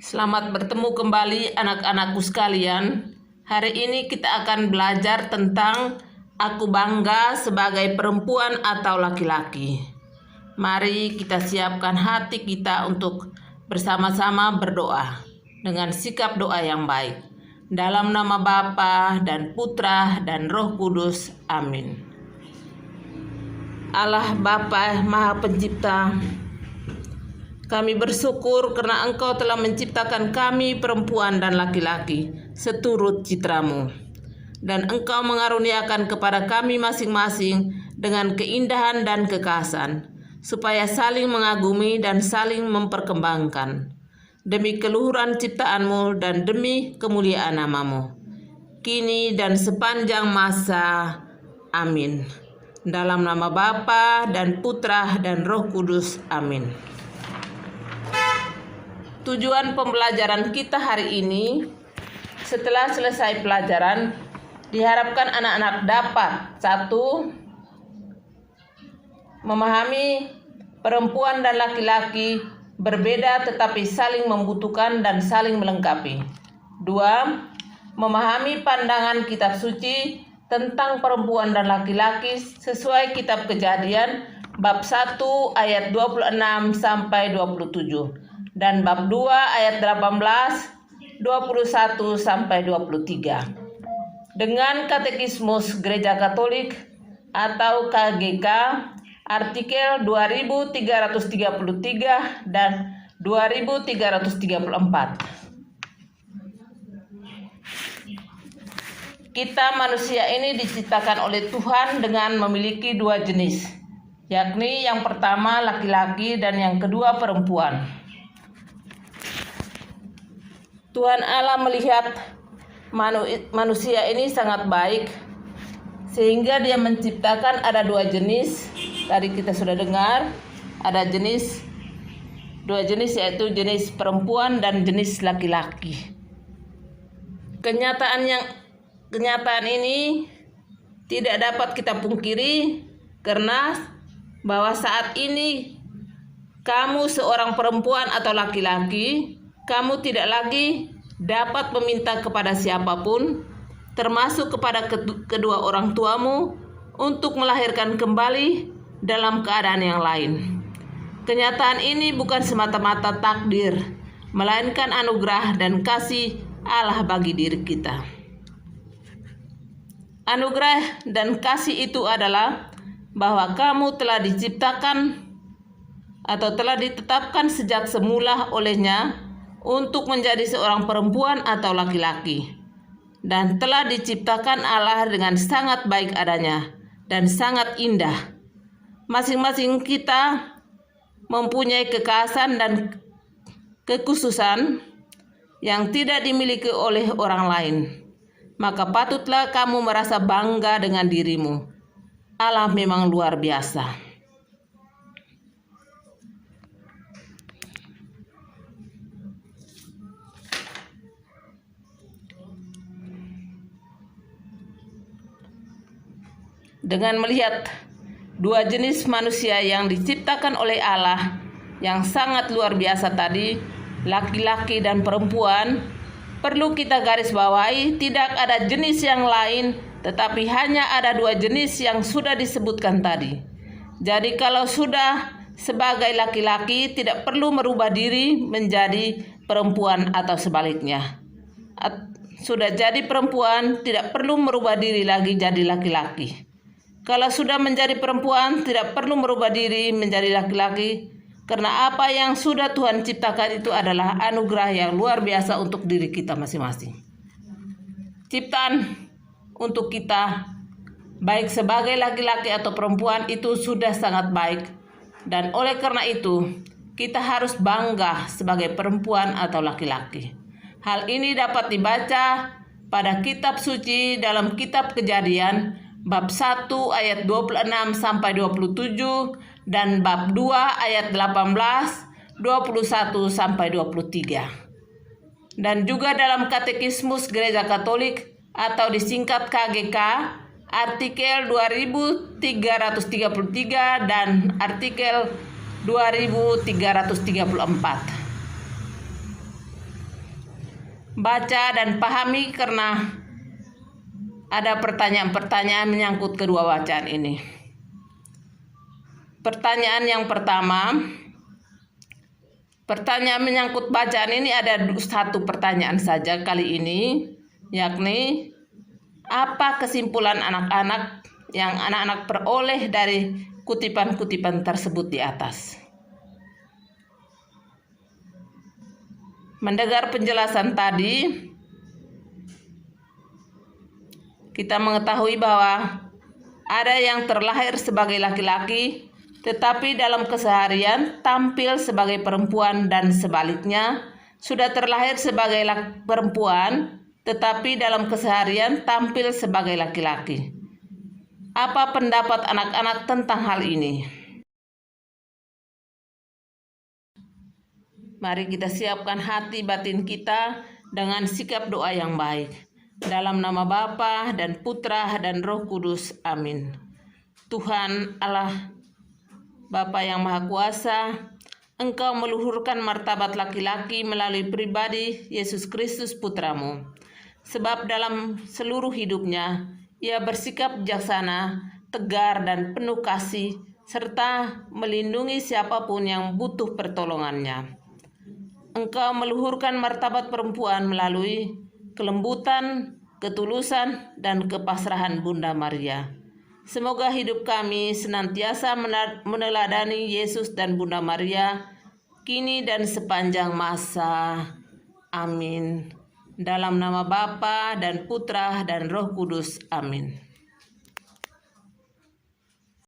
Selamat bertemu kembali anak-anakku sekalian. Hari ini kita akan belajar tentang aku bangga sebagai perempuan atau laki-laki. Mari kita siapkan hati kita untuk bersama-sama berdoa dengan sikap doa yang baik. Dalam nama Bapa dan Putra dan Roh Kudus. Amin. Allah Bapa Maha Pencipta, kami bersyukur karena Engkau telah menciptakan kami perempuan dan laki-laki seturut citramu. Dan Engkau mengaruniakan kepada kami masing-masing dengan keindahan dan kekhasan, supaya saling mengagumi dan saling memperkembangkan. Demi keluhuran ciptaanmu dan demi kemuliaan namamu, kini dan sepanjang masa. Amin. Dalam nama Bapa dan Putra dan Roh Kudus. Amin. Tujuan pembelajaran kita hari ini, setelah selesai pelajaran, diharapkan anak-anak dapat: 1. Memahami perempuan dan laki-laki berbeda tetapi saling membutuhkan dan saling melengkapi. 2. Memahami pandangan kitab suci tentang perempuan dan laki-laki sesuai kitab Kejadian bab 1 ayat 26 sampai 27. Dan bab 2 ayat 18, 21 sampai 23. Dengan Katekismus Gereja Katolik atau KGK artikel 2333 dan 2334. Kita manusia ini diciptakan oleh Tuhan dengan memiliki dua jenis, yakni yang pertama laki-laki dan yang kedua perempuan. Tuhan Allah melihat manusia ini sangat baik, sehingga Dia menciptakan ada dua jenis. Tadi kita sudah dengar ada dua jenis, yaitu jenis perempuan dan jenis laki-laki. Kenyataan ini tidak dapat kita pungkiri, karena bahwa saat ini kamu seorang perempuan atau laki-laki, kamu tidak lagi dapat meminta kepada siapapun, termasuk kepada kedua orang tuamu, untuk melahirkan kembali dalam keadaan yang lain. Kenyataan ini bukan semata-mata takdir, melainkan anugerah dan kasih Allah bagi diri kita. Anugerah dan kasih itu adalah bahwa kamu telah diciptakan atau telah ditetapkan sejak semula olehnya untuk menjadi seorang perempuan atau laki-laki, dan telah diciptakan Allah dengan sangat baik adanya dan sangat indah. Masing-masing kita mempunyai kekhasan dan kekhususan yang tidak dimiliki oleh orang lain. Maka patutlah kamu merasa bangga dengan dirimu. Allah memang luar biasa. Dengan melihat dua jenis manusia yang diciptakan oleh Allah yang sangat luar biasa tadi, laki-laki dan perempuan, perlu kita garis bawahi tidak ada jenis yang lain, tetapi hanya ada dua jenis yang sudah disebutkan tadi. Jadi kalau sudah sebagai laki-laki, tidak perlu merubah diri menjadi perempuan atau sebaliknya. Sudah jadi perempuan, tidak perlu merubah diri lagi jadi laki-laki. Kalau sudah menjadi perempuan, tidak perlu merubah diri menjadi laki-laki, karena apa yang sudah Tuhan ciptakan itu adalah anugerah yang luar biasa untuk diri kita masing-masing. Ciptaan untuk kita, baik sebagai laki-laki atau perempuan, itu sudah sangat baik. Dan oleh karena itu, kita harus bangga sebagai perempuan atau laki-laki. Hal ini dapat dibaca pada kitab suci dalam kitab Kejadian bab 1 ayat 26 sampai 27 dan bab 2 ayat 18, 21 sampai 23. Dan juga dalam Katekismus Gereja Katolik atau disingkat KGK artikel 2333 dan artikel 2334. baca dan pahami karena ada pertanyaan-pertanyaan menyangkut kedua bacaan ini. Pertanyaan yang pertama, pertanyaan menyangkut bacaan ini ada satu pertanyaan saja kali ini, yakni apa kesimpulan anak-anak yang anak-anak peroleh dari kutipan-kutipan tersebut di atas. Mendengar penjelasan tadi, kita mengetahui bahwa ada yang terlahir sebagai laki-laki, tetapi dalam keseharian tampil sebagai perempuan, dan sebaliknya sudah terlahir sebagai perempuan, tetapi dalam keseharian tampil sebagai laki-laki. Apa pendapat anak-anak tentang hal ini? Mari kita siapkan hati batin kita dengan sikap doa yang baik. Dalam nama Bapa dan Putra dan Roh Kudus. Amin. Tuhan Allah Bapa yang Maha Kuasa, Engkau meluhurkan martabat laki-laki melalui pribadi Yesus Kristus Putramu. Sebab dalam seluruh hidupnya, ia bersikap bijaksana, tegar dan penuh kasih, serta melindungi siapapun yang butuh pertolongannya. Engkau meluhurkan martabat perempuan melalui kelembutan, ketulusan, dan kepasrahan Bunda Maria. Semoga hidup kami senantiasa meneladani Yesus dan Bunda Maria, kini dan sepanjang masa. Amin. Dalam nama Bapa dan Putra dan Roh Kudus. Amin.